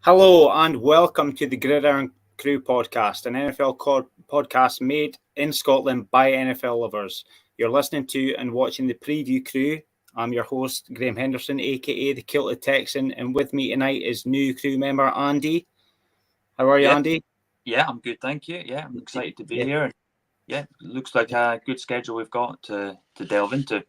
Hello and welcome to the Irn-Cru podcast, an NFL podcast made in Scotland by NFL lovers. You're listening to and watching the Preview Crew. I'm your host, Graham Henderson, aka the Kilted Texan, and with me tonight is new crew member Andy. How are you, Andy? Yeah, I'm good, thank you. Yeah, I'm excited to be here. Yeah, looks like a good schedule we've got to delve into.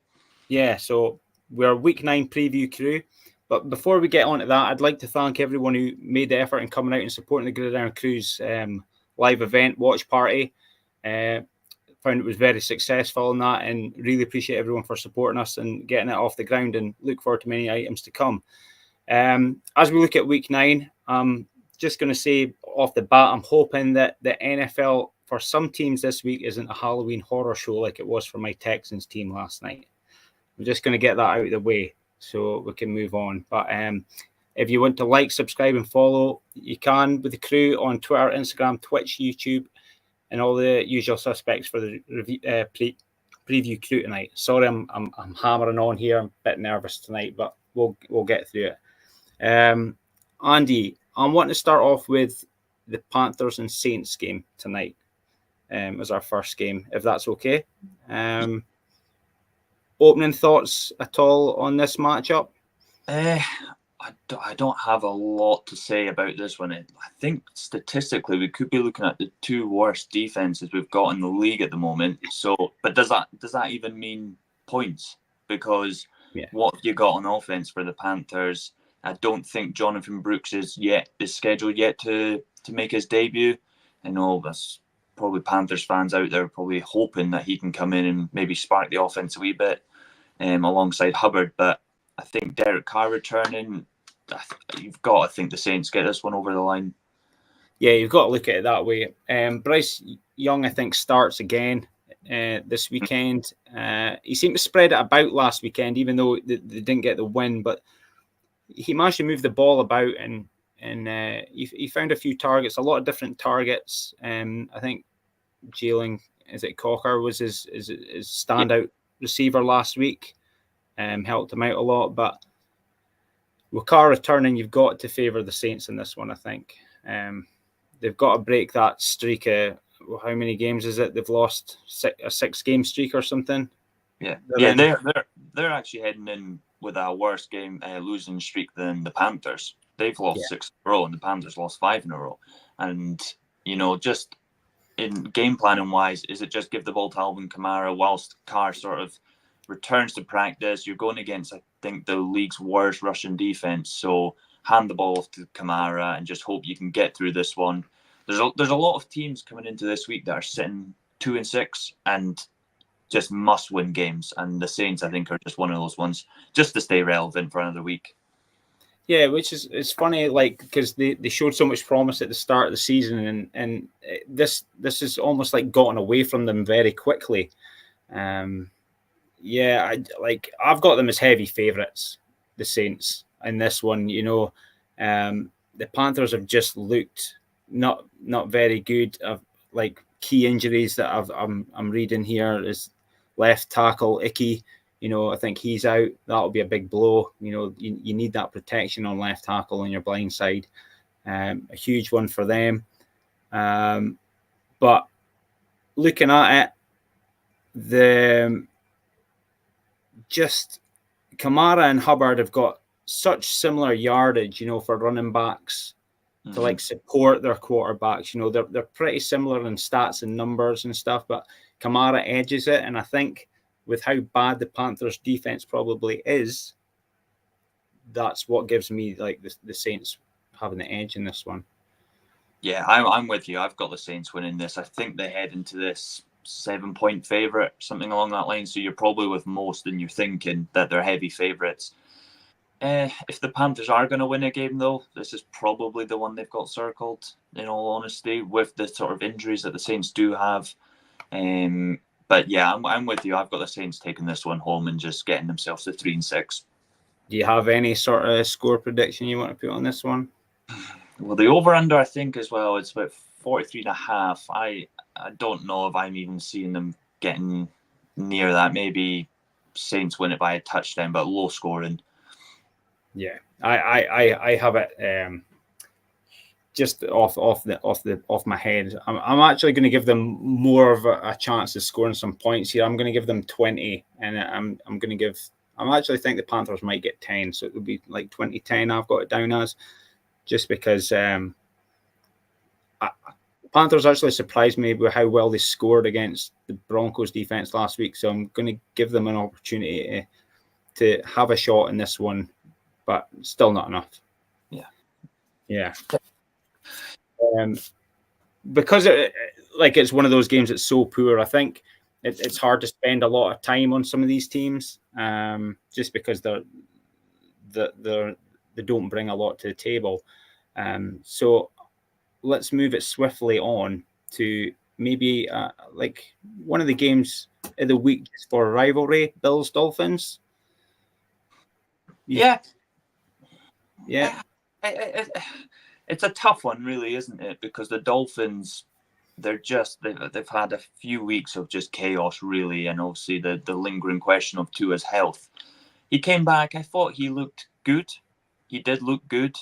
Yeah, so we're Week 9 Preview Crew. But before we get on to that, I'd like to thank everyone who made the effort in coming out and supporting the Gridiron Crew's live event, watch party. Found it was very successful in that, and really appreciate everyone for supporting us and getting it off the ground, and look forward to many items to come. As we look at Week 9, I'm just going to say off the bat, I'm hoping that the NFL, for some teams this week, isn't a Halloween horror show like it was for my Texans team last night. I'm just going to get that out of the way so we can move on. But if you want to like, subscribe, and follow, you can with the crew on Twitter, Instagram, Twitch, YouTube, and all the usual suspects for the preview crew tonight. Sorry, I'm hammering on here. I'm a bit nervous tonight, but we'll get through it. Andy, I'm wanting to start off with the Panthers and Saints game tonight as our first game, if that's okay. Opening thoughts at all on this matchup? I don't have a lot to say about this one. I think statistically we could be looking at the two worst defenses we've got in the league at the moment. So, but does that even mean points? Because what have you got on offense for the Panthers? I don't think Jonathan Brooks is scheduled yet to make his debut. I know that's probably Panthers fans out there probably hoping that he can come in and maybe spark the offense a wee bit alongside Hubbard. But I think Derek Carr returning, you've got to think the Saints get this one over the line. Yeah, you've got to look at it that way. Bryce Young, I think, starts again this weekend. He seemed to spread it about last weekend, even though they didn't get the win. But he managed to move the ball about, and he found a few targets, a lot of different targets. I think Jalen, Cocker was his standout receiver last week. Helped him out a lot, but with Carr returning, you've got to favour the Saints in this one. I think they've got to break that streak. How many games is it? They've lost a 6-game streak or something. They're actually heading in with a worse game losing streak than the Panthers. They've lost 6 in a row, and the Panthers lost 5 in a row. And just in game planning wise, is it just give the ball to Alvin Kamara whilst Carr sort of returns to practice? You're going against, I think, the league's worst rushing defense, so hand the ball off to Kamara and just hope you can get through this one. There's a lot of teams coming into this week that are sitting 2-6 and just must win games, and the Saints, I think, are just one of those ones just to stay relevant for another week. Yeah, which is it's funny, like, because they showed so much promise at the start of the season, and this is almost like gotten away from them very quickly. I've got them as heavy favourites, the Saints, in this one. The Panthers have just looked not very good. Like key injuries that I'm reading here is left tackle Icky. I think he's out. That'll be a big blow. You need that protection on left tackle on your blind side. A huge one for them. But looking at it, just Kamara and Hubbard have got such similar yardage, for running backs to like support their quarterbacks. They're pretty similar in stats and numbers and stuff, but Kamara edges it, and I think with how bad the Panthers defense probably is, that's what gives me like the Saints having the edge in this one. Yeah, I'm with you. I've got the Saints winning this. I think they head into this 7-point favourite, something along that line. So you're probably with most, and you're thinking that they're heavy favourites. If the Panthers are going to win a game, though, this is probably the one they've got circled, in all honesty, with the sort of injuries that the Saints do have. But yeah, I'm with you. I've got the Saints taking this one home and just getting themselves to 3-6. Do you have any sort of score prediction you want to put on this one? Well, the over-under, I think, as well, it's about 43.5. I don't know if I'm even seeing them getting near that. Maybe Saints win it by a touchdown, but low scoring. Yeah, I have it just off my head, I'm actually going to give them more of a chance of scoring some points here. I'm going to give them 20, and I'm going to give. I actually think the Panthers might get 10, so it would be like 20-10. I've got it down as, just because Panthers actually surprised me with how well they scored against the Broncos defense last week. So I'm going to give them an opportunity to have a shot in this one, but still not enough. Yeah. Because it's one of those games that's so poor, I think it's hard to spend a lot of time on some of these teams, just because they don't bring a lot to the table. So let's move it swiftly on to maybe like one of the games of the week for rivalry, Bills Dolphins. Yeah. It's a tough one, really, isn't it? Because the Dolphins, they've had a few weeks of just chaos, really, and obviously the lingering question of Tua's health. He came back. I thought he looked good. He did look good.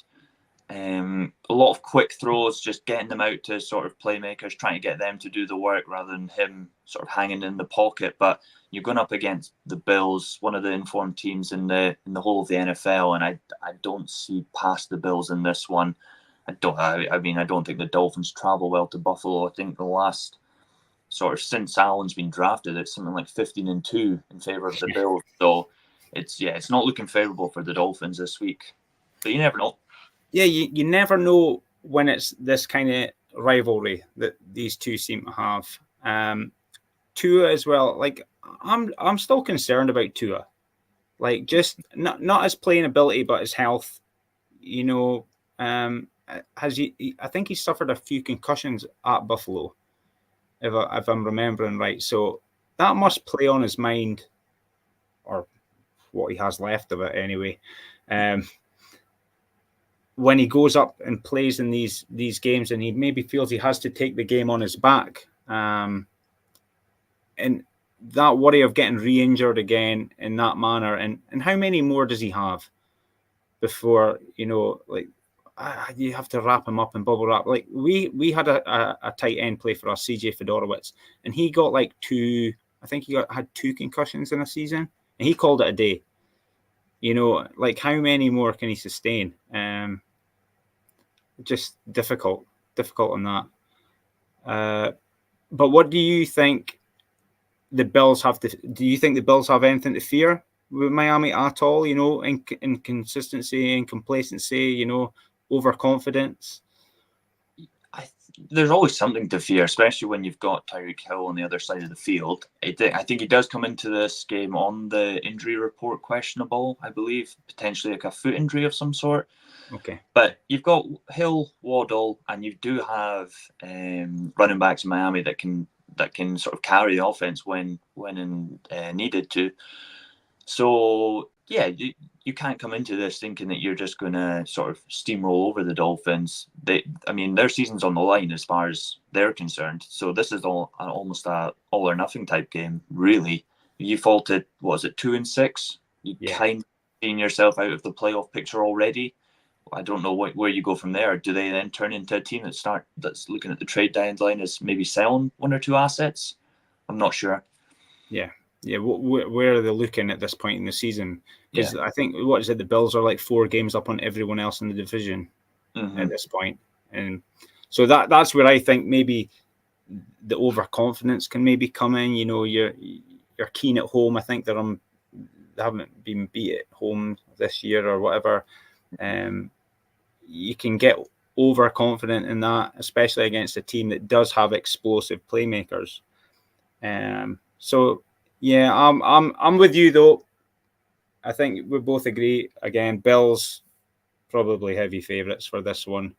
A lot of quick throws, just getting them out to sort of playmakers, trying to get them to do the work rather than him sort of hanging in the pocket. But you're going up against the Bills, one of the informed teams in the whole of the NFL, and I don't see past the Bills in this one. I don't think the Dolphins travel well to Buffalo. I think the last sort of since Allen's been drafted, it's something like 15-2 in favor of the Bills. So it's not looking favorable for the Dolphins this week. But you never know. Yeah, you never know when it's this kind of rivalry that these two seem to have. Tua as well. Like I'm still concerned about Tua. Like just not his playing ability, but his health. You know, I think he suffered a few concussions at Buffalo, if I'm remembering right. So that must play on his mind, or what he has left of it anyway. When he goes up and plays in these games, and he maybe feels he has to take the game on his back, and that worry of getting re-injured again in that manner, and how many more does he have before, you have to wrap him up in bubble wrap? Like we had a tight end play for us, CJ Fedorowicz, and he got like had 2 concussions in a season, and he called it a day. Like how many more can he sustain? Just difficult on that. But what do you think the Bills have to? Do you think the Bills have anything to fear with Miami at all? Inconsistency and complacency. Overconfidence. There's always something to fear, especially when you've got Tyreek Hill on the other side of the field. I think he does come into this game on the injury report questionable, I believe, potentially like a foot injury of some sort. Okay. But you've got Hill, Waddle, and you do have running backs in Miami that can sort of carry the offense when needed to. So yeah, you can't come into this thinking that you're just going to sort of steamroll over the Dolphins. Their season's on the line as far as they're concerned. So this is almost a all or nothing type game, really. You faltered, 2-6? You kind of seen yourself out of the playoff picture already. I don't know where you go from there. Do they then turn into a team that's looking at the trade deadline as maybe selling 1 or 2 assets? I'm not sure. Yeah. Where are they looking at this point in the season? Because I think the Bills are like 4 games up on everyone else in the division at this point, and so that's where I think maybe the overconfidence can maybe come in. You're keen at home. I think they haven't been beat at home this year or whatever. You can get overconfident in that, especially against a team that does have explosive playmakers. So yeah, I'm with you though. I think we both agree. Again, Bills probably heavy favourites for this one.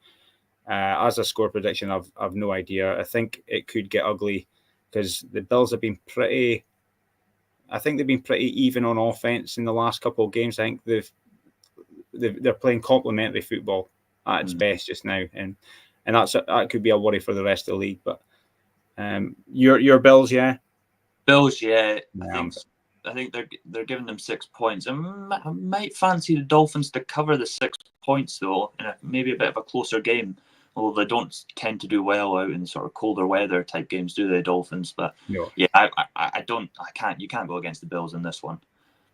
As a score prediction, I've no idea. I think it could get ugly because the Bills have been pretty. I think they've been pretty even on offense in the last couple of games. I think they're playing complementary football at its best just now, and that could be a worry for the rest of the league. But your Bills, yeah. Bills, yeah. I think they're giving them 6 points. I might fancy the Dolphins to cover the 6 points though, in maybe a bit of a closer game. Well, they don't tend to do well out in sort of colder weather type games, do they, Dolphins? But No. yeah, I can't. You can't go against the Bills in this one.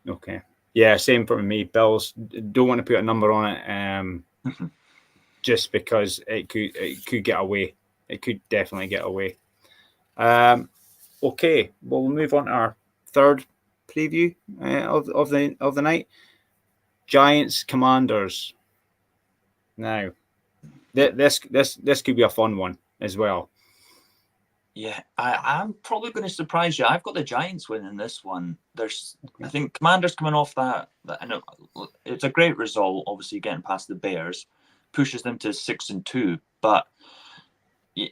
Okay. Yeah, same for me. Bills, don't want to put a number on it, just because it could get away. It could definitely get away. Okay, well, we'll move on to our third preview of the night. Giants Commanders. Now, this could be a fun one as well. Yeah, I'm probably going to surprise you. I've got the Giants winning this one. I think Commanders coming off that I know it's a great result. Obviously, getting past the Bears pushes them to 6-2, but.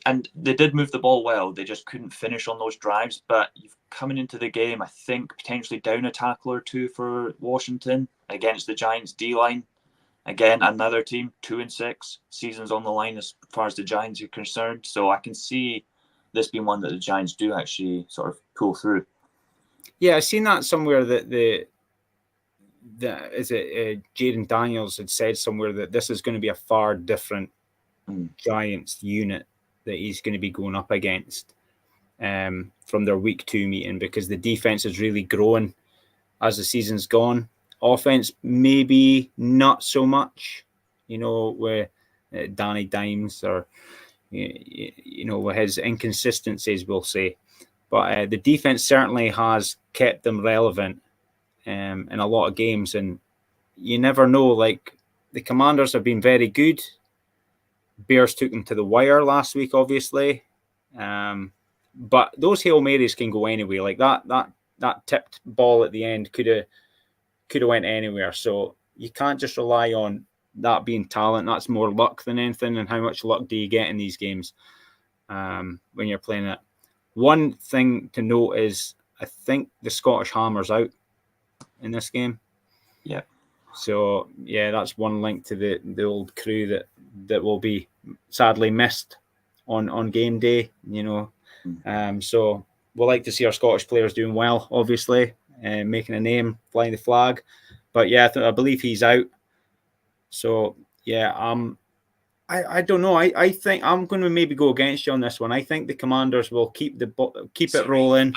And they did move the ball well. They just couldn't finish on those drives. But you've coming into the game, I think potentially down a tackle or two for Washington against the Giants D line. Again, another team 2-6. Season's on the line as far as the Giants are concerned. So I can see this being one that the Giants do actually sort of pull through. Yeah, I've seen that somewhere that Jaden Daniels had said somewhere that this is going to be a far different Giants unit that he's going to be going up against from their week 2 meeting, because the defense is really growing as the season's gone. Offense, maybe not so much, with Danny Dimes or, with his inconsistencies, we'll say. But the defense certainly has kept them relevant in a lot of games. And you never know, like the Commanders have been very good. Bears took them to the wire last week, obviously. But those Hail Marys can go anywhere. Like that tipped ball at the end could have went anywhere. So you can't just rely on that being talent. That's more luck than anything. And how much luck do you get in these games when you're playing it? One thing to note is I think the Scottish Hammer's out in this game. Yeah. So yeah, that's one link to the old crew that will be sadly missed on game day. So we'll like to see our Scottish players doing well, obviously, making a name, flying the flag. But yeah, I believe he's out. So yeah, I don't know. I think I'm going to maybe go against you on this one. I think the Commanders will keep it rolling.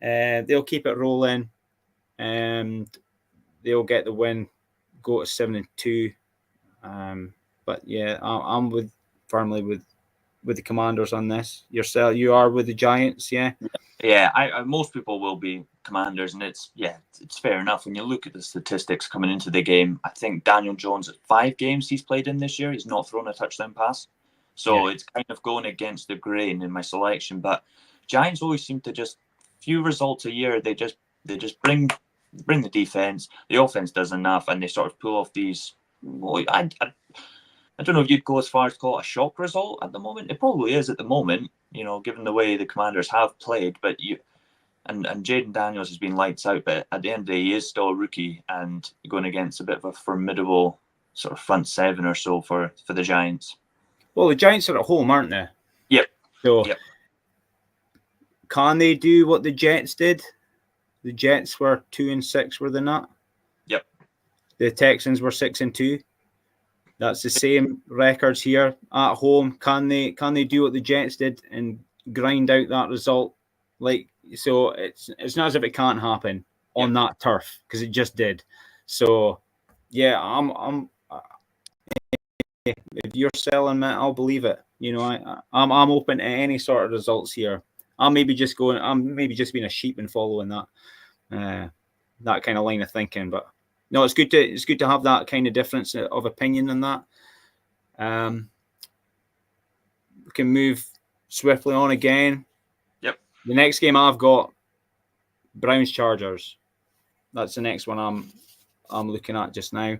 They'll keep it rolling, and they'll get the win. Go to 7-2. But yeah, I'm firmly with the Commanders on this. Yourself, you are with the Giants, yeah. Yeah, I most people will be Commanders, and it's fair enough when you look at the statistics coming into the game. I think Daniel Jones, at 5 games he's played in this year, he's not thrown a touchdown pass, so it's kind of going against the grain in my selection. But Giants always seem to just few results a year. They just bring the defense. The offense does enough, and they sort of pull off these. Well, I don't know if you'd go as far as call it a shock result at the moment. It probably is at the moment, given the way the Commanders have played. But and Jaden Daniels has been lights out, but at the end of the day, he is still a rookie and going against a bit of a formidable sort of front seven or so for the Giants. Well, the Giants are at home, aren't they? Yep. So can they do what the Jets did? The Jets were 2-6, were they not? Yep. The Texans were 6-2. That's the same records here at home. Can they do what the Jets did and grind out that result? So it's not as if it can't happen on that turf, because it just did. So yeah, I'm if you're selling me, I'll believe it. I'm open to any sort of results here. I'm maybe just being a sheep and following that kind of line of thinking. But no, it's good to have that kind of difference of opinion in that. We can move swiftly on again. Yep. The next game I've got, Browns Chargers. That's the next one I'm looking at just now.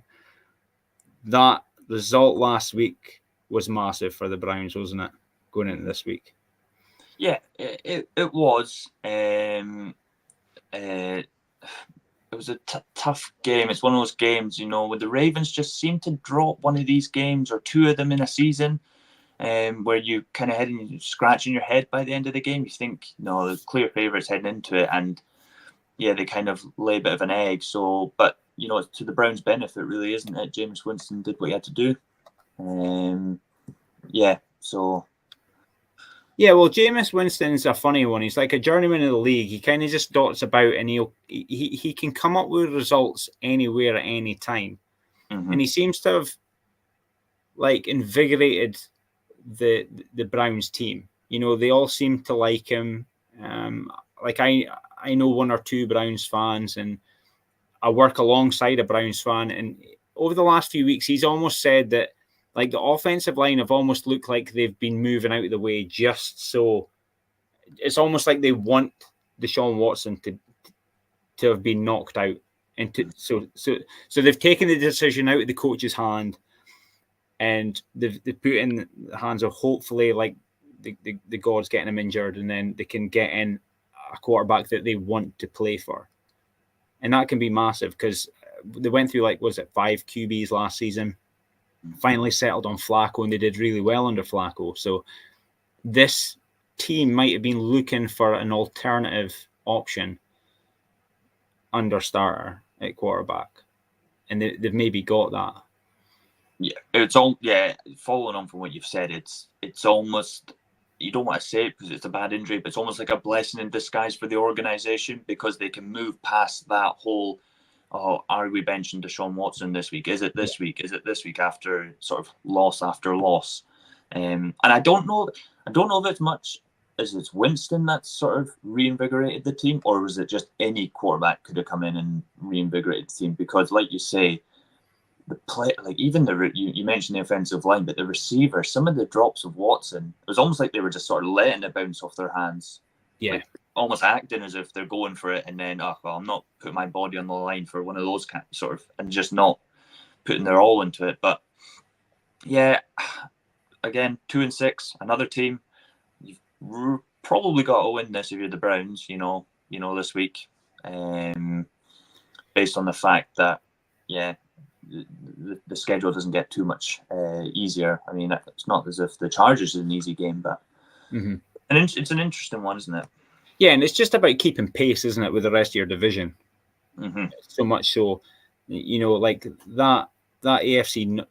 That result last week was massive for the Browns, wasn't it? Going into this week. Yeah, it was. It was a tough game. It's one of those games, when the Ravens just seem to drop one of these games or two of them in a season, where you kind of scratching your head by the end of the game. You think, no, the clear favourites heading into it, and yeah, they kind of lay a bit of an egg. So, but it's to the Browns' benefit, really, isn't it? Jameis Winston did what he had to do. Yeah, so Yeah, well, Jameis Winston's a funny one. He's like a journeyman of the league. He kind of just dots about, and he can come up with results anywhere at any time. And he seems to have like invigorated the Browns team. You know, they all seem to like him. Like I know one or two Browns fans, and I work alongside a Browns fan, and over the last few weeks, he's almost said that like the offensive line have almost looked like they've been moving out of the way just so. It's almost like they want Deshaun Watson to have been knocked out, and so they've taken the decision out of the coach's hand, and they've put in the hands of hopefully like the gods getting him injured, and then they can get in a quarterback that they want to play for, and that can be massive because they went through like was it 5 QBs last season, finally settled on Flacco, and they did really well under Flacco. So this team might have been looking for an alternative option under starter at quarterback, and they've maybe got that. Yeah, it's all following on from what you've said, it's almost, you don't want to say it because it's a bad injury, but it's almost like a blessing in disguise for the organization because they can move past that whole, oh, are we benching Deshaun Watson this week? Is it this week? Is it this week? After sort of loss after loss, and I don't know if it's much as it's Winston that's sort of reinvigorated the team, or was it just any quarterback could have come in and reinvigorated the team? Because, like you say, the play, like even you mentioned the offensive line, but the receiver, some of the drops of Watson, it was almost like they were just sort of letting it bounce off their hands. Yeah. Like, almost acting as if they're going for it, and then, oh, well, I'm not putting my body on the line for one of those sort of, and just not putting their all into it. But yeah, again, 2-6, another team. You've probably got to win this if you're the Browns, this week, based on the fact that, yeah, the schedule doesn't get too much easier. I mean, it's not as if the Chargers is an easy game, but and it's an interesting one, isn't it? Yeah, and it's just about keeping pace, isn't it, with the rest of your division? So much so, like that AFC,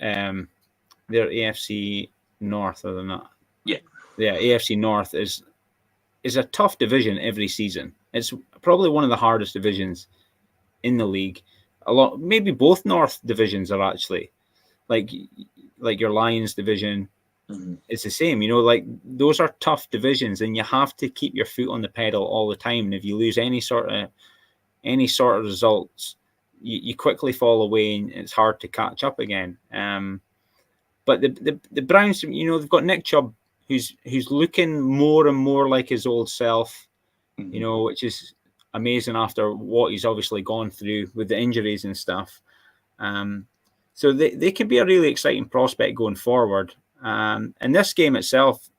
their AFC North, or not? Yeah, AFC North is a tough division every season. It's probably one of the hardest divisions in the league. Maybe both North divisions are actually like your Lions division. It's the same, like those are tough divisions, and you have to keep your foot on the pedal all the time. And if you lose any sort of results, you quickly fall away, and it's hard to catch up again. But the Browns, they've got Nick Chubb, who's looking more and more like his old self, which is amazing after what he's obviously gone through with the injuries and stuff. So they can be a really exciting prospect going forward. And this game itself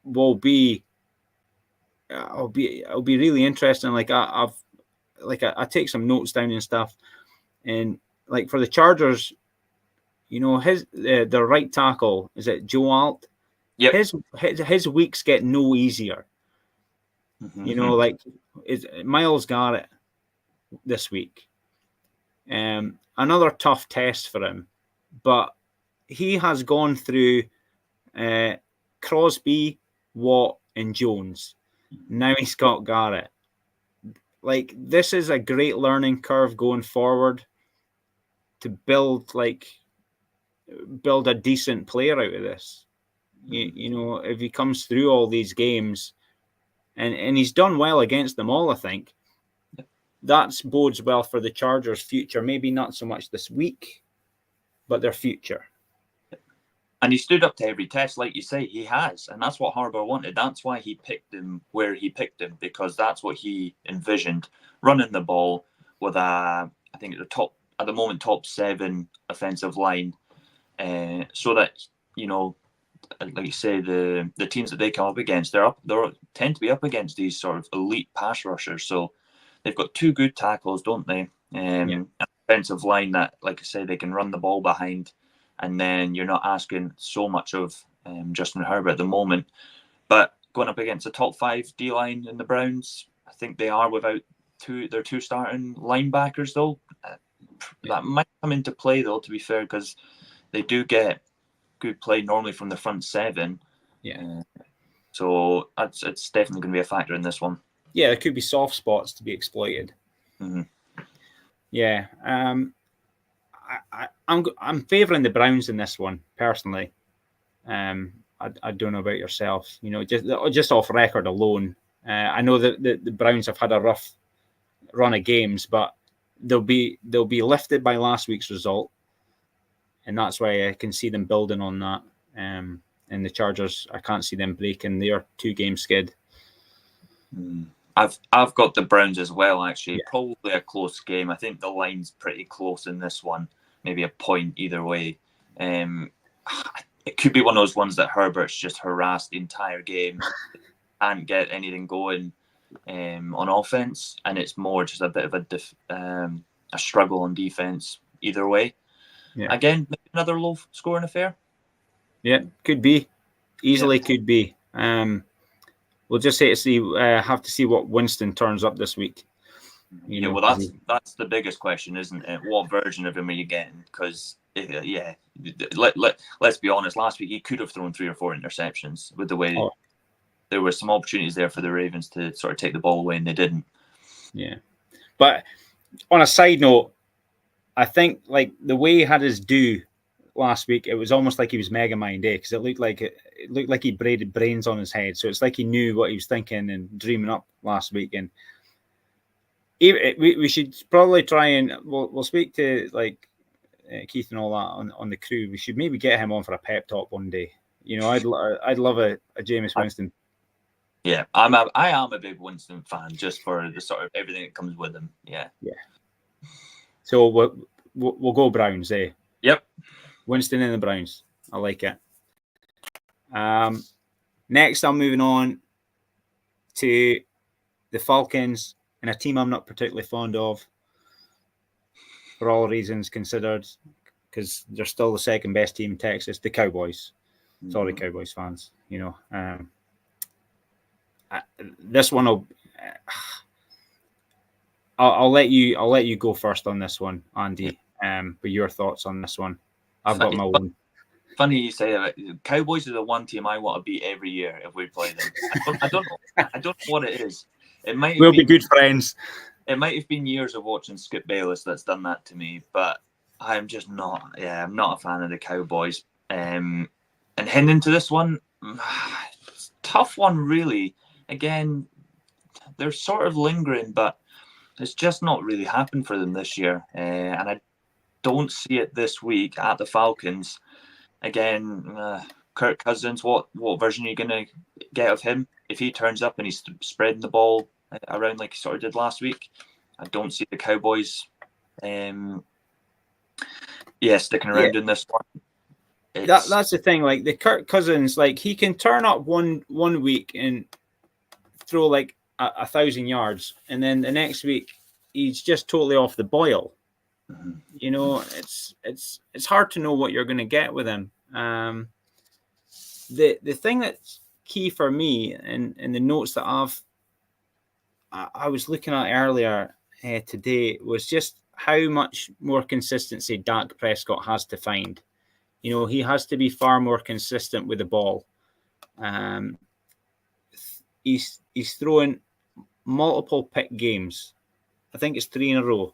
will be really interesting. Like I take some notes down and stuff, and like for the Chargers, their right tackle, is it Joe Alt? Yeah. His weeks get no easier. Like is Myles Garrett this week. Another tough test for him, but he has gone through Crosby, Watt, and Jones. Now he's got Garrett. Like, this is a great learning curve going forward to build a decent player out of this. If he comes through all these games, and he's done well against them all, I think, that bodes well for the Chargers' future. Maybe not so much this week, but their future. And he stood up to every test, like you say, he has. And that's what Harbaugh wanted. That's why he picked him where he picked him, because that's what he envisioned. Running the ball with I think at the moment, top 7 offensive line. So that, like you say, the teams that they come up against, they tend to be up against these sort of elite pass rushers. So they've got 2 good tackles, don't they? An offensive line that, like I say, they can run the ball behind. And then you're not asking so much of Justin Herbert at the moment. But going up against a top 5 D-line in the Browns, I think they are without their 2 starting linebackers, though. That might come into play, though, to be fair, because they do get good play normally from the front seven. Yeah. So it's definitely going to be a factor in this one. Yeah, there could be soft spots to be exploited. Mm-hmm. Yeah. I'm favouring the Browns in this one personally. I don't know about yourself. Just off record alone, I know that the Browns have had a rough run of games, but they'll be lifted by last week's result, and that's why I can see them building on that. And the Chargers, I can't see them breaking their 2-game skid. I've got the Browns as well, actually. Yeah. Probably a close game. I think the line's pretty close in this one. Maybe a point either way. It could be one of those ones that Herbert's just harassed the entire game, can't get anything going on offense, and it's more just a bit of a struggle on defense either way. Yeah. Again, maybe another low scoring affair. Yeah, could be. Easily could be. We'll just have to see what Winston turns up this week. Well, that's the biggest question, isn't it? What version of him are you getting? Because let's be honest. Last week he could have thrown 3 or 4 interceptions with the way there were some opportunities there for the Ravens to sort of take the ball away, and they didn't. Yeah, but on a side note, I think like the way he had his due last week, it was almost like he was Megamind, because it looked like he braided brains on his head. So it's like he knew what he was thinking and dreaming up last week. And we should probably try and we'll speak to like Keith and all that on the crew. We should maybe get him on for a pep talk one day. I'd love a Jameis Winston. Yeah, I am a big Winston fan, just for the sort of everything that comes with him. Yeah. So we'll go Browns, eh? Yep. Winston and the Browns. I like it. Next, I'm moving on to the Falcons, and a team I'm not particularly fond of, for all reasons considered, because they're still the second best team in Texas, the Cowboys. Sorry, Cowboys fans. This one I'll let you go first on this one, Andy. But your thoughts on this one? I've got my own. Funny you say that. Cowboys are the one team I want to beat every year if we play them. I don't know what it is. We'll be good friends. It might have been years of watching Skip Bayless that's done that to me, but I'm just not. Yeah, I'm not a fan of the Cowboys. And heading into this one, it's a tough one, really. Again, they're sort of lingering, but it's just not really happened for them this year. And I don't see it this week at the Falcons. Again, Kirk Cousins, what version are you going to get of him? If he turns up and he's spreading the ball around like he sort of did last week, I don't see the Cowboys sticking around in this one. That's the thing. Like the Kirk Cousins, like he can turn up one week and throw like 1,000 yards, and then the next week he's just totally off the boil. It's hard to know what you're going to get with him. The thing that's key for me and the notes that I was looking at earlier today was just how much more consistency Dak Prescott has to find. He has to be far more consistent with the ball. He's throwing multiple pick games. I think it's 3 in a row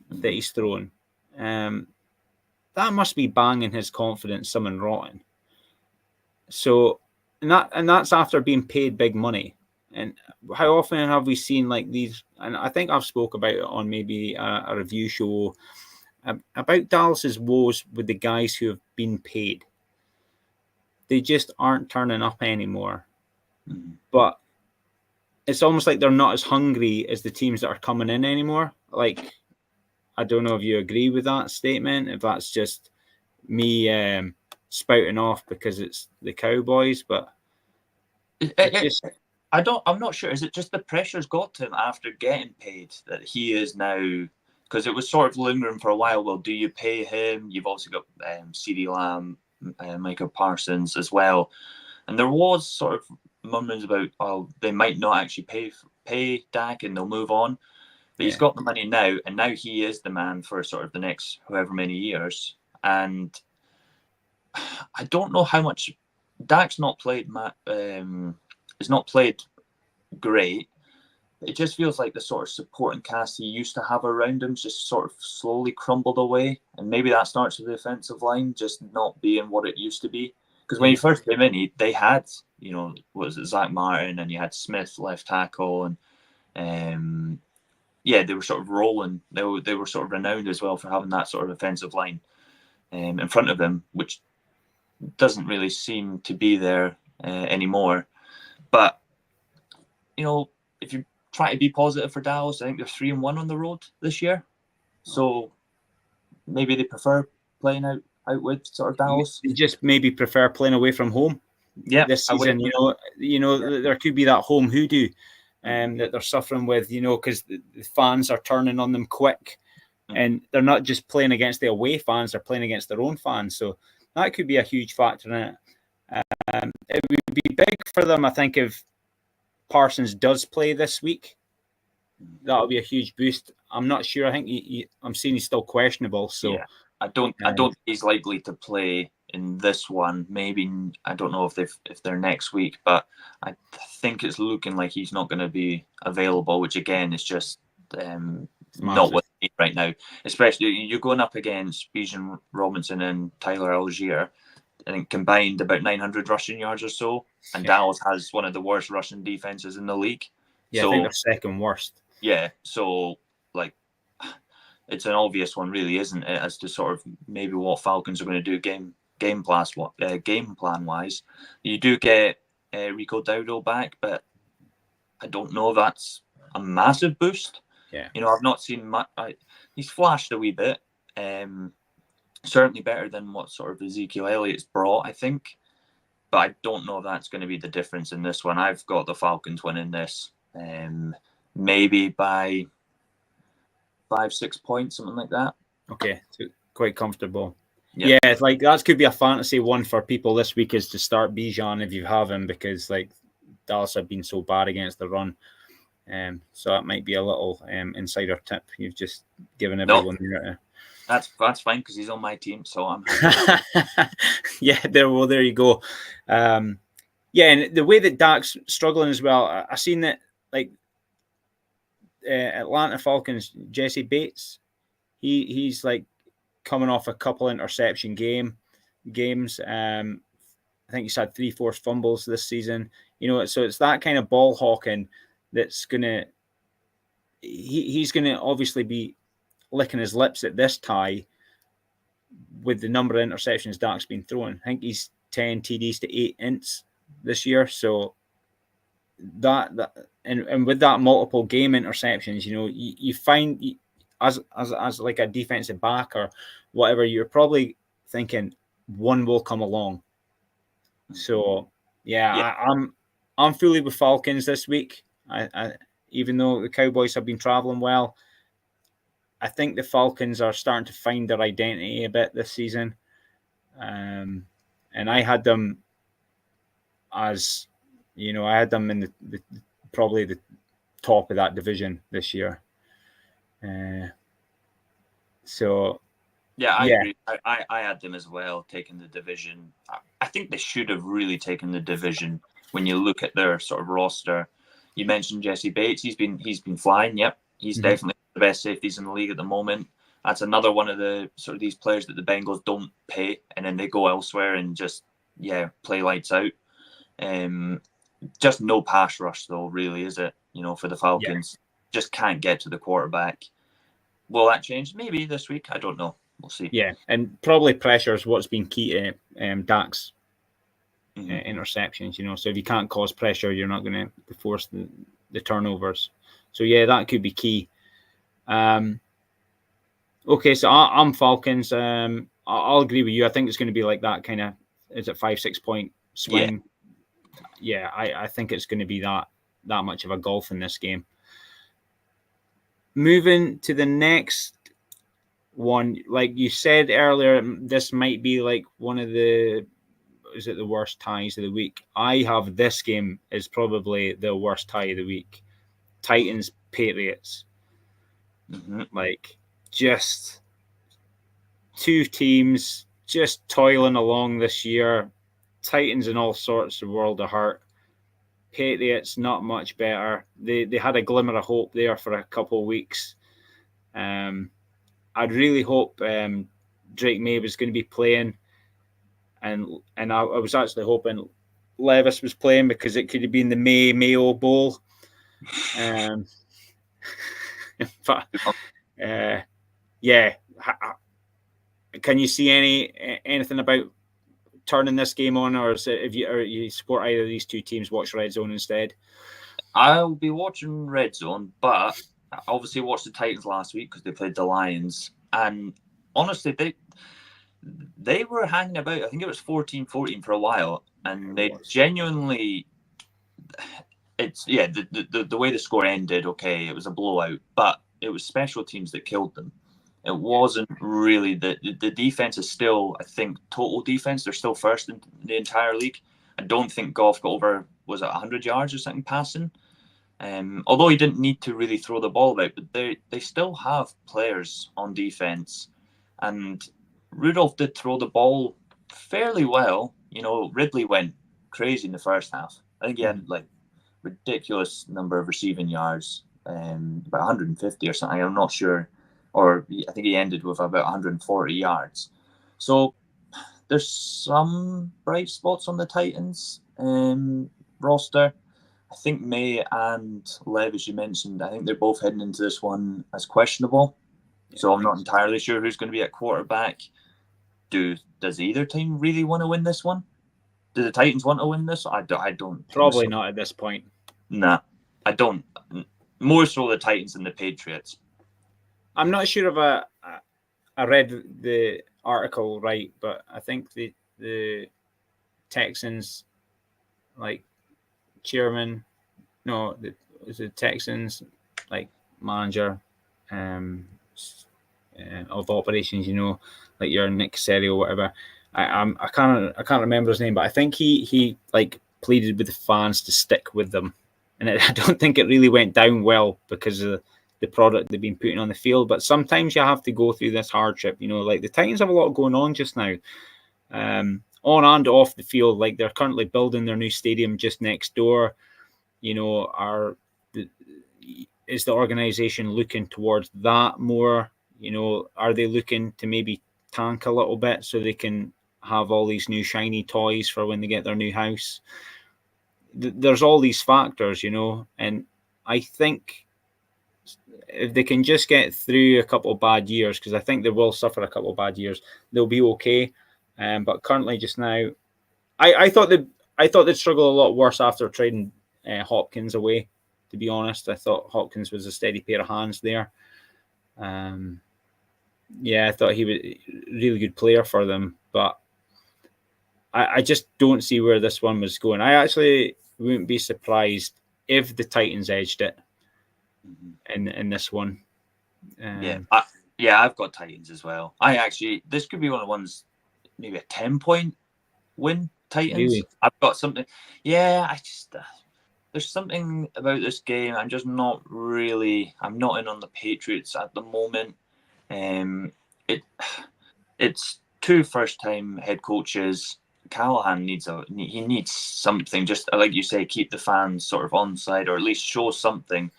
that he's thrown. That must be banging his confidence something rotten. So, and that's after being paid big money. And how often have we seen like these? And I think I've spoke about it on maybe a review show about Dallas's woes with the guys who have been paid. They just aren't turning up anymore. But it's almost like they're not as hungry as the teams that are coming in anymore. Like, I don't know if you agree with that statement, if that's just me spouting off because it's the Cowboys, but I'm not sure. Is it just the pressure's got to him after getting paid that he is now? Because it was sort of lingering for a while. Well, do you pay him? You've also got CeeDee Lamb, Micah Parsons as well, and there was sort of murmurings about they might not actually pay Dak and they'll move on. But he's got the money now, and now he is the man for sort of the next however many years. And I don't know how much Dak's not played. Has not played great. It just feels like the sort of supporting cast he used to have around him just sort of slowly crumbled away, and maybe that starts with the offensive line just not being what it used to be. Because when he first came in, they had, what was it, Zach Martin, and you had Smith left tackle, and they were sort of rolling. They were sort of renowned as well for having that sort of offensive line in front of them, which doesn't really seem to be there anymore. But if you try to be positive for Dallas, I think they're 3-1 on the road this year, so maybe they prefer playing out with sort of Dallas. You just maybe prefer playing away from home. Yeah, this season, there could be that home hoodoo that they're suffering with, because the fans are turning on them quick, and they're not just playing against the away fans; they're playing against their own fans. So that could be a huge factor in it. It would be big for them, I think, if Parsons does play this week. That'll be a huge boost. I'm not sure. I think I'm seeing he's still questionable. So yeah, I don't think he's likely to play in this one. Maybe I don't know if they're next week, but I think it's looking like he's not going to be available, which again is just not what they need right now. Especially you're going up against Bijan Robinson and Tyler Algier. I think combined about 900 rushing yards or so, and Dallas has one of the worst rushing defenses in the league. Yeah, so, I think they're second worst. Yeah, so it's an obvious one, really, isn't it, as to sort of maybe what Falcons are going to do game plan wise. You do get Rico Dowdle back, but I don't know if that's a massive boost. Yeah, I've not seen much. He's flashed a wee bit. Certainly better than what sort of Ezekiel Elliott's brought, I think. But I don't know if that's going to be the difference in this one. I've got the Falcons winning this, maybe by 5-6 points, something like that. Okay, so quite comfortable. Yeah, it's like that could be a fantasy one for people this week, is to start Bijan if you have him, because Dallas have been so bad against the run. So that might be a little insider tip you've just given everyone. No. That's fine, because he's on my team, so I'm yeah, there you go. And the way that Dak's struggling as well, I've seen that Atlanta Falcons, Jesse Bates, he's coming off a couple interception games. I think he's had 3 forced fumbles this season. So it's that kind of ball hawking that's he's gonna obviously be licking his lips at this tie with the number of interceptions Dak's been throwing. I think he's 10 TDs to 8 ints this year. So that and with that multiple game interceptions, you find as like a defensive back or whatever, you're probably thinking one will come along. So I'm fully with Falcons this week. I even though the Cowboys have been traveling well, I think the Falcons are starting to find their identity a bit this season. And I had them as, I had them in the probably the top of that division this year. So I agree. I had them as well, taking the division. I think they should have really taken the division when you look at their sort of roster. You mentioned Jesse Bates. He's been flying. Yep, he's definitely the best safeties in the league at the moment. That's another one of the sort of these players that the Bengals don't pay, and then they go elsewhere and just play lights out. Just no pass rush though, really, is it? For the Falcons, just can't get to the quarterback. Will that change? Maybe this week. I don't know. We'll see. Yeah, and probably pressure is what's been key to Dak's interceptions. So if you can't cause pressure, you're not going to force the turnovers. So that could be key. Okay, so I'm Falcons. I'll agree with you. I think it's going to be like that kind of, is it 5-6 point swing? Yeah, I think it's going to be that much of a golf in this game. Moving to the next one, like you said earlier, this might be like one of the worst ties of the week. I have this game as probably the worst tie of the week. Titans Patriots. Just two teams just toiling along this year. Titans in all sorts of world of hurt. Patriots not much better. They had a glimmer of hope there for a couple of weeks. I'd really hope Drake May was going to be playing, and I was actually hoping Levis was playing because it could have been the Mayo Bowl. But yeah, can you see anything about turning this game on, or is it, if you support either of these two teams, watch Red Zone instead? I'll be watching Red Zone, but I obviously watched the Titans last week because they played the Lions, and honestly, they were hanging about. I think it was 14-14 for a while, and they genuinely. The way the score ended, okay, it was a blowout, but it was special teams that killed them. It wasn't really the defense is still, I think, total defense. They're still first in the entire league. I don't think Goff got over, was it 100 yards or something passing? Although he didn't need to really throw the ball out, but they still have players on defense. And Rudolph did throw the ball fairly well. Ridley went crazy in the first half. I think he had ridiculous number of receiving yards, about 150 or something. I'm not sure. Or I think he ended with about 140 yards. So there's some bright spots on the Titans roster. I think May and Lev, as you mentioned, I think they're both heading into this one as questionable. So I'm not entirely sure who's going to be at quarterback. Does either team really want to win this one? Do the Titans want to win this? I don't. Probably not at this point. Nah, I don't. More so the Titans than the Patriots. I'm not sure if I read the article right, but I think the Texans, chairman, the Texans manager of operations, like your Nick Caserio or whatever. I can't remember his name, but I think he pleaded with the fans to stick with them, and I don't think it really went down well because of the product they've been putting on the field. But sometimes you have to go through this hardship. The Titans have a lot going on just now, on and off the field. They're currently building their new stadium just next door. Is the organization looking towards that more? Are they looking to maybe tank a little bit so they can have all these new shiny toys for when they get their new house? There's all these factors, and I think if they can just get through a couple of bad years, because I think they will suffer a couple of bad years, they'll be okay. But currently, just now, I thought they'd struggle a lot worse after trading Hopkins away. To be honest, I thought Hopkins was a steady pair of hands there. I thought he was a really good player for them, but I just don't see where this one was going. I actually wouldn't be surprised if the Titans edged it in this one. I've got Titans as well. This could be one of the ones, maybe a 10-point win. Titans. Really? I've got something. Yeah, there's something about this game. I'm just not really. I'm not in on the Patriots at the moment. It's two first-time head coaches. Callahan needs something. Just like you say, keep the fans sort of on side, or at least show something.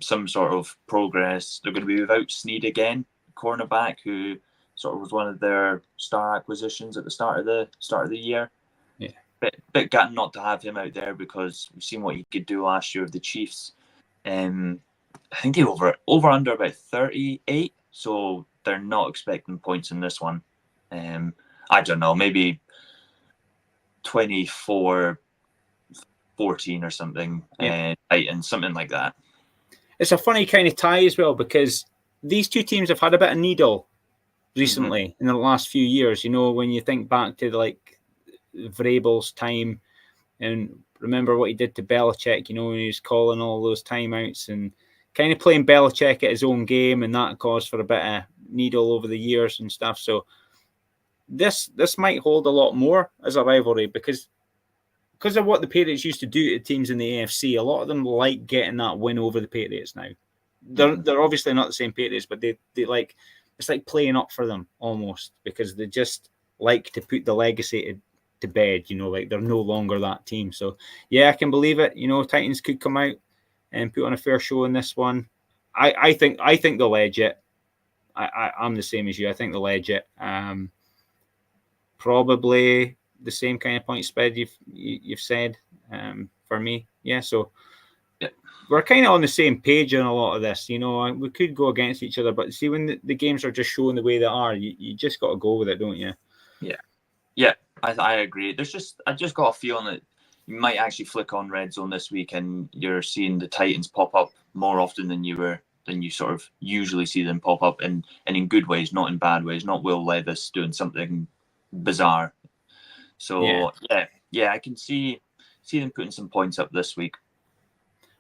Some sort of progress. They're going to be without Snead again, cornerback, who sort of was one of their star acquisitions at the start of the year. Yeah, bit gutting not to have him out there because we've seen what he could do last year with the Chiefs. I think he over under about 38, so they're not expecting points in this one. I don't know, maybe 24-14 or something, and something like that. It's a funny kind of tie as well because these two teams have had a bit of needle recently in the last few years. When you think back to Vrabel's time and remember what he did to Belichick, when he was calling all those timeouts and kind of playing Belichick at his own game, and that caused for a bit of needle over the years and stuff. So this might hold a lot more as a rivalry because of what the Patriots used to do to teams in the AFC. A lot of them like getting that win over the Patriots now. They're obviously not the same Patriots, but they like it's like playing up for them almost, because they just like to put the legacy to bed. Like they're no longer that team. So yeah, I can believe it. Titans could come out and put on a fair show in this one. I think they'll edge it. I'm the same as you. I think they'll edge it. Probably the same kind of point spread you've said for me. Yeah, so we're kind of on the same page on a lot of this. We could go against each other, but see, when the games are just showing the way they are, you just got to go with it, don't you? Yeah, I agree. I just got a feeling that you might actually flick on Red Zone this week and you're seeing the Titans pop up more often than you sort of usually see them pop up, and in good ways, not in bad ways. Not Will Levis doing something bizarre. So yeah, I can see them putting some points up this week.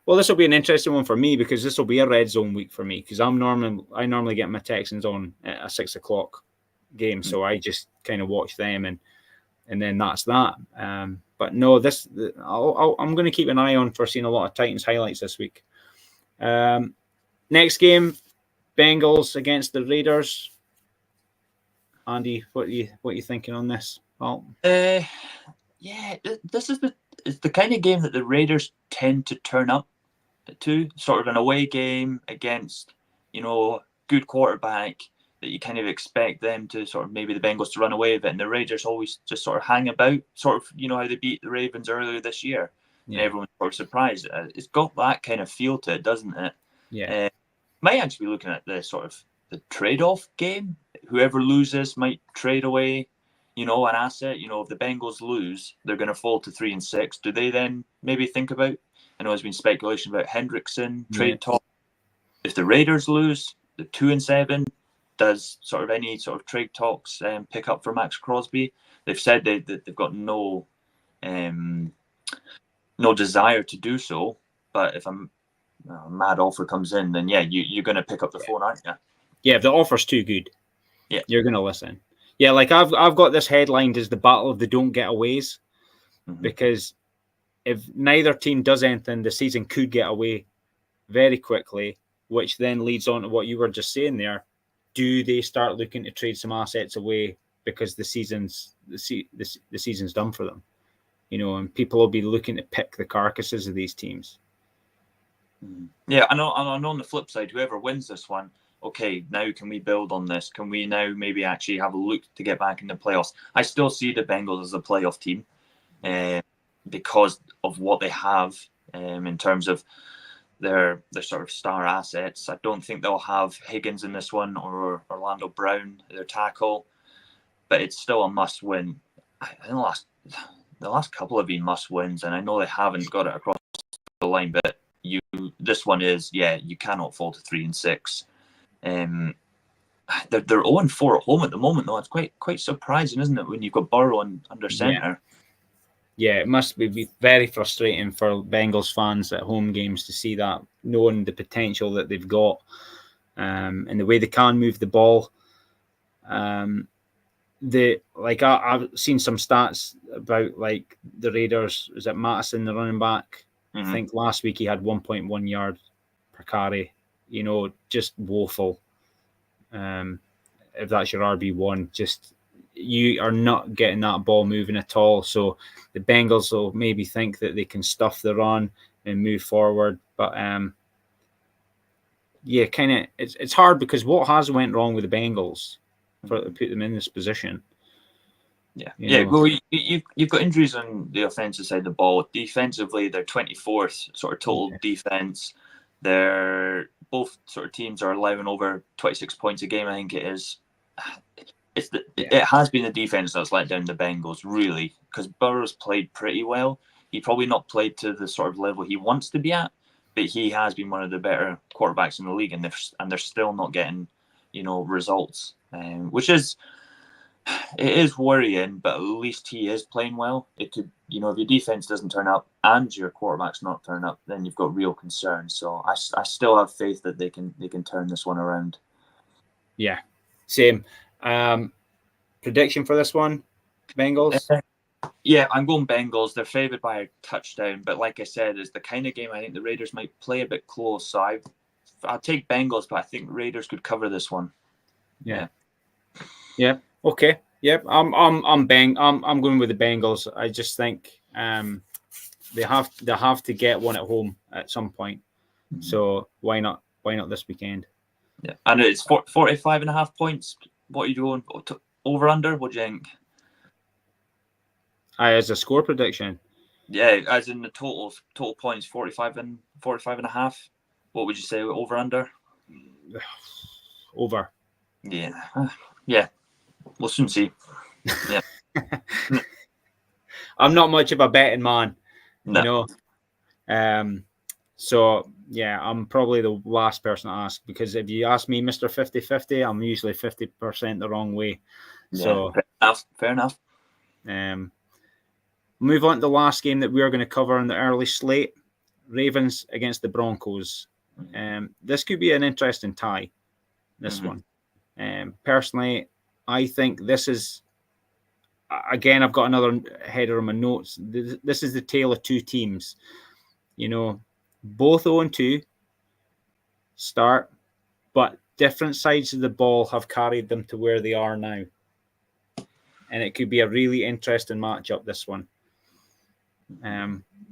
Well, this will be an interesting one for me, because this will be a red zone week for me, because I normally get my Texans on at a 6:00 game, so I just kind of watch them and then that's that. But no, I'm going to keep an eye on for seeing a lot of Titans highlights this week. Next game, Bengals against the Raiders. Andy, what are you thinking on this? Well, yeah, this is the kind of game that the Raiders tend to turn up to, sort of an away game against, good quarterback that you kind of expect them to sort of, maybe the Bengals to run away with it, and the Raiders always just sort of hang about, sort of, how they beat the Ravens earlier this year, and everyone's sort of surprised. It's got that kind of feel to it, doesn't it? Yeah. Might actually be looking at the sort of the trade-off game. Whoever loses might trade away, an asset. If the Bengals lose, they're going to fall to 3-6. Do they then maybe think about? I know there's been speculation about Hendrickson trade talk. If the Raiders lose, the 2-7, does sort of any sort of trade talks pick up for Max Crosby? They've said that they've got no desire to do so. But if a mad offer comes in, then you're going to pick up the phone, aren't you? Yeah, if the offer's too good, you're going to listen. Yeah, like I've got this headlined as the battle of the don't get aways, because if neither team does anything, the season could get away very quickly, which then leads on to what you were just saying there. Do they start looking to trade some assets away because the season's done for them? And people will be looking to pick the carcasses of these teams. Yeah, I know. And on the flip side, whoever wins this one, okay, now can we build on this? Can we now maybe actually have a look to get back in the playoffs? I still see the Bengals as a playoff team because of what they have in terms of their sort of star assets. I don't think they'll have Higgins in this one or Orlando Brown, their tackle, but it's still a must win. The last couple have been must wins, and I know they haven't got it across the line, but this one is, you cannot fall to 3-6. They're 0-4 at home at the moment, though. It's quite surprising, isn't it, when you've got Burrow under center? Yeah, it must be very frustrating for Bengals fans at home games to see that, knowing the potential that they've got and the way they can move the ball. I've seen some stats about like the Raiders. Is it Madison, the running back? I think last week he had 1.1 yards per carry. Just woeful. If that's your RB1, just you are not getting that ball moving at all. So the Bengals will maybe think that they can stuff the run and move forward. But it's hard, because what has went wrong with the Bengals to put them in this position? Well, you've got injuries on the offensive side of the ball. Defensively, they're 24th sort of total defense. Both sort of teams are allowing over 26 points a game, I think it is. It has been the defense that's let down the Bengals, really, because Burrow's played pretty well. He probably not played to the sort of level he wants to be at, but he has been one of the better quarterbacks in the league, and they're still not getting, results, which is. It is worrying, but at least he is playing well. It could, if your defense doesn't turn up and your quarterback's not turning up, then you've got real concerns. So I still have faith that they can turn this one around. Yeah, same. Prediction for this one, Bengals? Yeah, I'm going Bengals. They're favored by a touchdown, but like I said, it's the kind of game I think the Raiders might play a bit close. So I'll take Bengals, but I think Raiders could cover this one. Yeah. Okay. Yep. I'm going with the Bengals. I just think they have to get one at home at some point. Mm-hmm. So why not this weekend? Yeah, and it's 45.5 points. What are you doing? Over under? What do you think? As a score prediction. Yeah, as in the total points, 45 and a half. What would you say over under? Over. Yeah. Yeah. We'll soon see. Yeah. I'm not much of a betting man, No. you know. So yeah, I'm probably the last person to ask, because if you ask me, Mr. 50-50, I'm usually 50% the wrong way. So fair enough. Move on to the last game that we are going to cover in the early slate: Ravens against the Broncos. This could be an interesting tie. This one, personally, I think this is. Again, I've got another header on my notes. This is the tale of two teams. You know, both 0-2 start, but different sides of the ball have carried them to where they are now. And it could be a really interesting matchup, this one.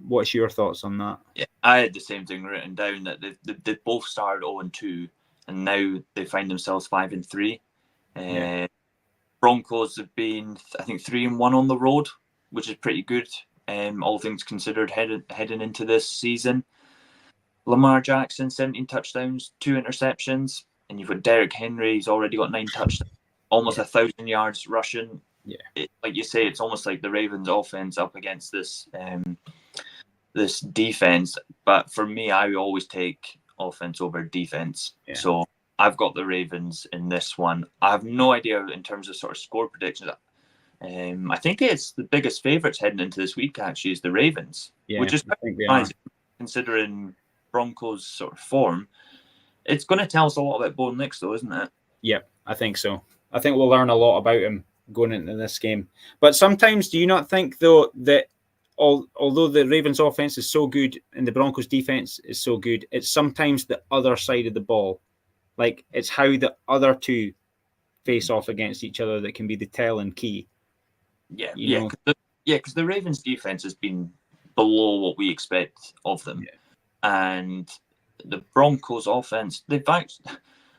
What's your thoughts on that? Yeah, I had the same thing written down, that they both started 0-2, and now they find themselves 5-3. Broncos have been, I think, 3-1 on the road, which is pretty good, all things considered, heading into this season. Lamar Jackson, 17 touchdowns, 2 interceptions, and you've got Derrick Henry. He's already got 9 touchdowns, almost 1,000 yards rushing. Yeah, like you say, it's almost like the Ravens' offense up against this this defense. But for me, I always take offense over defense. Yeah. So I've got the Ravens in this one. I have no idea in terms of sort of score predictions. I think it's the biggest favourites heading into this week, actually, is the Ravens, which is surprising considering Broncos' sort of form. It's going to tell us a lot about Bo Nix, though, isn't it? Yeah, I think so. I think we'll learn a lot about him going into this game. But sometimes, do you not think, though, that although the Ravens' offense is so good and the Broncos' defense is so good, it's sometimes the other side of the ball. Like, it's how the other two face off against each other that can be the telling key. Yeah, because the Ravens' defense has been below what we expect of them. Yeah. And the Broncos' offense,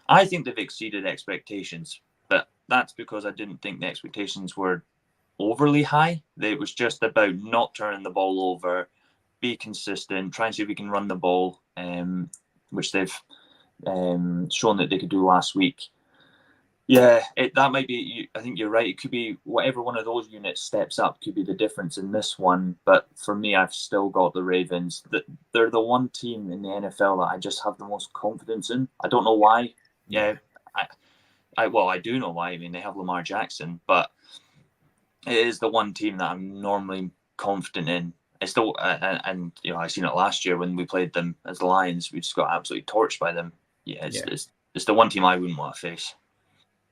I think they've exceeded expectations, but that's because I didn't think the expectations were overly high. It was just about not turning the ball over, be consistent, try and see if we can run the ball, which they've shown that they could do last week. Yeah, that might be. I think you're right. It could be whatever one of those units steps up could be the difference in this one. But for me, I've still got the Ravens. They're the one team in the NFL that I just have the most confidence in. I don't know why. Yeah, I do know why. I mean, they have Lamar Jackson, but it is the one team that I'm normally confident in. It's still, and you know, I seen it last year when we played them as the Lions. We just got absolutely torched by them. Yeah, it's the one team I wouldn't want to face.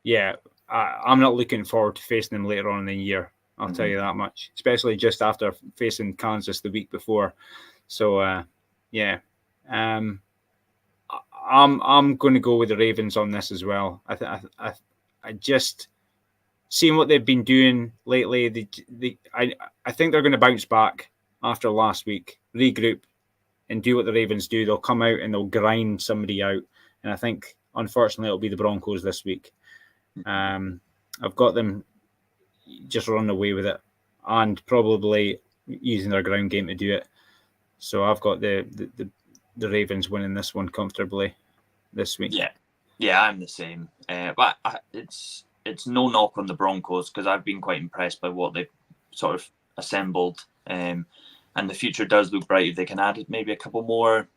Yeah, I'm not looking forward to facing them later on in the year. I'll tell you that much, especially just after facing Kansas the week before. So, I'm going to go with the Ravens on this as well. I just seeing what they've been doing lately. I think they're going to bounce back after last week, regroup, and do what the Ravens do. They'll come out and they'll grind somebody out, and I think unfortunately it'll be the Broncos this week. I've got them just running away with it and probably using their ground game to do it. So I've got the Ravens winning this one comfortably this week. Yeah, I'm the same. But it's no knock on the Broncos, because I've been quite impressed by what they've sort of assembled. And the future does look bright if they can add maybe a couple more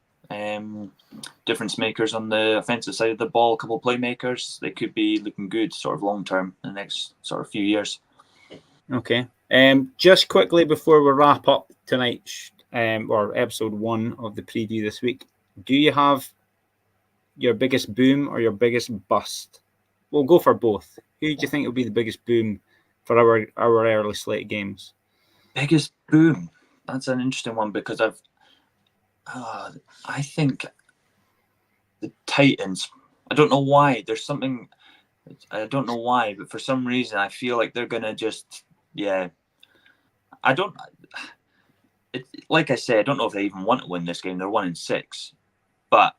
difference makers on the offensive side of the ball, a couple of playmakers. They could be looking good sort of long term in the next sort of few years. Okay. Just quickly before we wrap up tonight, or episode 1 of the preview this week, do you have your biggest boom or your biggest bust? We'll go for both. Who do you think will be the biggest boom for our early slate games? Biggest boom? That's an interesting one, because I think the Titans. I don't know why. There's something I don't know why, but for some reason I feel like they're gonna just I don't. Like I say, I don't know if they even want to win this game. They're 1-6, but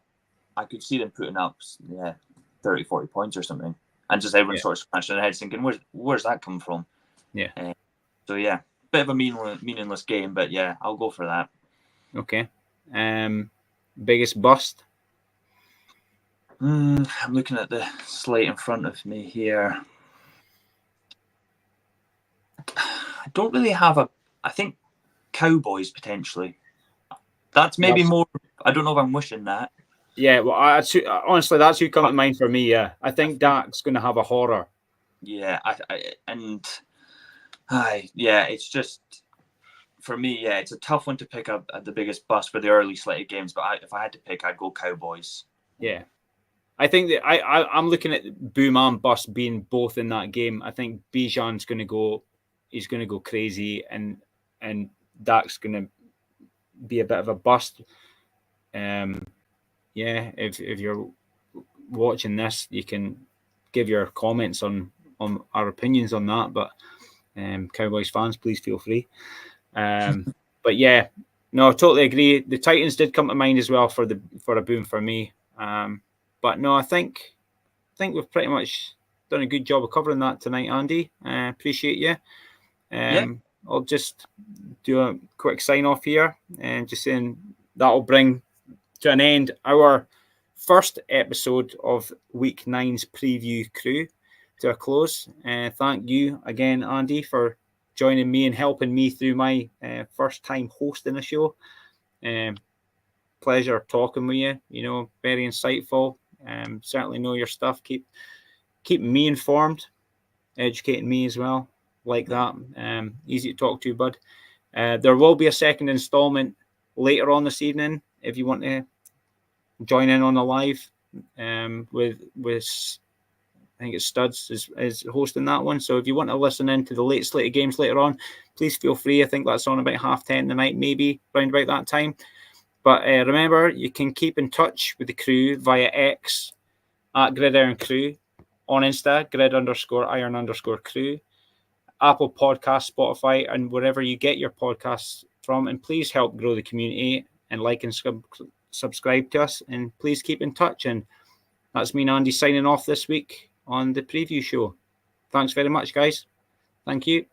I could see them putting up 30, 40 points or something, and just everyone sort of scratching their heads thinking, where's that come from? Yeah. So yeah, bit of a meaningless game, but yeah, I'll go for that. Okay. Biggest bust? I'm looking at the slate in front of me here. I don't really have I think Cowboys potentially. That's maybe more. I don't know if I'm wishing that. Yeah, well, honestly, that's who come to mind for me. Yeah, I think Dak's going to have a horror. Yeah, it's just for me. Yeah, it's a tough one to pick up at the biggest bust for the early slated games. But if I had to pick, I'd go Cowboys. Yeah, I think that I'm looking at boom and bust being both in that game. I think Bijan's going to go, he's going to go crazy, and Dak's going to be a bit of a bust. Yeah, if you're watching this, you can give your comments on our opinions on that. But Cowboys fans, please feel free. But yeah, no, I totally agree. The Titans did come to mind as well for a boom for me. But no, I think we've pretty much done a good job of covering that tonight, Andy. Appreciate you. I'll just do a quick sign off here, and just saying that'll bring to an end our first episode of Week 9's preview crew to a close. Thank you again, Andy, for joining me and helping me through my first time hosting a show. Pleasure talking with you. You know, very insightful. Certainly know your stuff. Keep me informed, educating me as well. Like that. Easy to talk to, bud. There will be a second installment later on this evening if you want to join in on the live with I think it's Studs is hosting that one. So if you want to listen in to the late slated games later on, please feel free. I think that's on about 10:30 tonight, maybe around about that time. But remember, you can keep in touch with the crew via X at Irn-Cru, on Insta, grid_iron_crew, Apple Podcasts, Spotify, and wherever you get your podcasts from. And please help grow the community and like and subscribe to us. And please keep in touch. And that's me and Andy signing off this week on the preview show. Thanks very much, guys. Thank you.